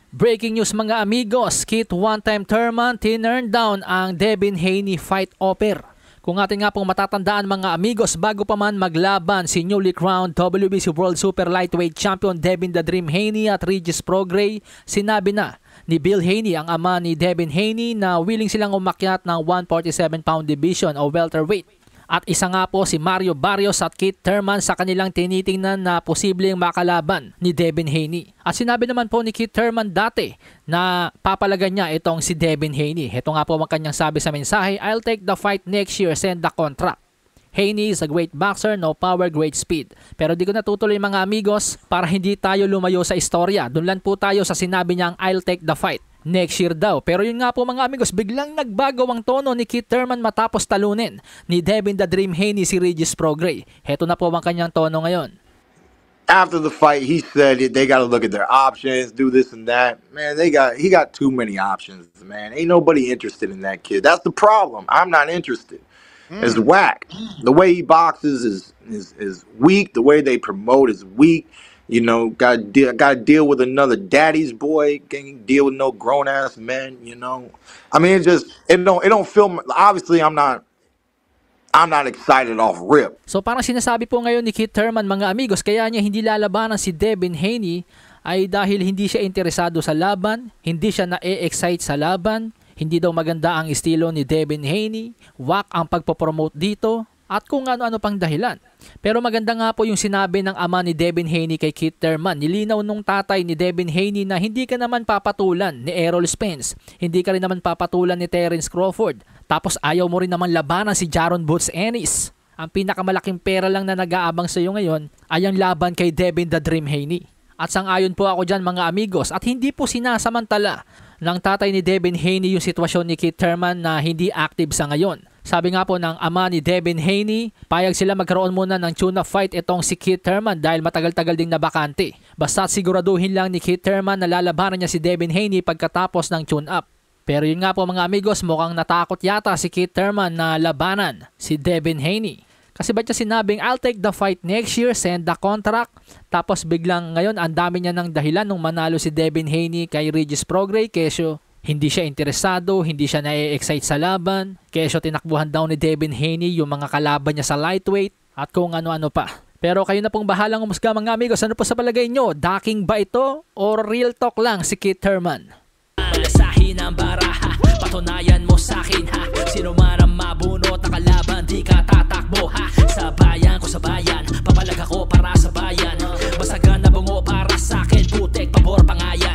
Breaking news mga amigos, Kit one-time Thurman tinurn down ang Devin Haney fight offer. Kung atin nga pong matatandaan mga amigos, bago pa man maglaban si newly crowned WBC World Super Lightweight Champion Devin The Dream Haney at Regis Prograis, sinabi na ni Bill Haney, ang ama ni Devin Haney, na willing silang umakyat ng 147-pound division o welterweight. At isa nga po si Mario Barrios at Kit Thurman sa kanilang tinitingnan na posibleng makalaban ni Devin Haney. At sinabi naman po ni Kit Thurman dati na papalagan niya itong si Devin Haney. Ito nga po ang kanyang sabi sa mensahe, "I'll take the fight next year, send the contract. Haney is a great boxer, no power, great speed." Pero di ko natutuloy mga amigos para hindi tayo lumayo sa istorya. Doon lang po tayo sa sinabi niyang I'll take the fight next year daw. Pero yun nga po mga amigos, biglang nagbago ang tono ni Kit Thurman matapos talunin ni Devin The Dream Haney si Regis Prograis. Heto na po ang kanyang tono ngayon. After the fight, he said they got to look at their options, do this and that. Man, he got too many options, man. Ain't nobody interested in that kid. That's the problem. I'm not interested. It's whack. The way he boxes is weak. The way they promote is weak. You know, got to deal with another daddy's boy. Can't deal with no grown ass men. You know, I mean, it don't feel. Obviously, I'm not excited off rip. So parang sinasabi po ngayon ni Kit Thurman mga amigos, kaya niya hindi lalabanan si Devin Haney ay dahil hindi siya interesado sa laban, hindi siya na-excite sa laban, hindi daw maganda ang estilo ni Devin Haney, wak ang pagpopromote dito, at kung ano-ano pang dahilan. Pero maganda nga po yung sinabi ng ama ni Devin Haney kay Kit Thurman. Nilinaw nung tatay ni Devin Haney na hindi ka naman papatulan ni Errol Spence, hindi ka rin naman papatulan ni Terence Crawford, tapos ayaw mo rin naman labanan si Jaron Boots Ennis. Ang pinakamalaking pera lang na nag-aabang sa iyo ngayon ay ang laban kay Devin The Dream Haney. At sang-ayon po ako dyan mga amigos, at hindi po sinasamantala ng tatay ni Devin Haney yung sitwasyon ni Kit Thurman na hindi active sa ngayon. Sabi nga po ng ama ni Devin Haney, payag sila magkaroon muna ng tune-up fight itong si Kit Thurman dahil matagal-tagal ding nabakante. Basta siguraduhin lang ni Kit Thurman na lalabanan niya si Devin Haney pagkatapos ng tune-up. Pero yun nga po mga amigos, mukhang natakot yata si Kit Thurman na labanan si Devin Haney. Kasi ba't niya sinabing I'll take the fight next year, send the contract, tapos biglang ngayon ang dami niya ng dahilan nung manalo si Devin Haney kay Regis Prograis, kesyo hindi siya interesado, hindi siya na-excite sa laban, kesyo tinakbuhan daw ni Devin Haney yung mga kalaban niya sa lightweight at kung ano-ano pa. Pero kayo na pong bahalang umusga mga amigos, ano po sa palagay nyo? Daking ba ito or real talk lang si Kit Thurman? Malasahin ang baraha, patunayan mo sa'kin ha. Sino man ang mabunot na kalaban, di ka tatakbo ha. Sa bayan ko sa bayan, papalag ako para sa bayan. Basagan na bungo para sa'kin, putek, pabor, pangayan.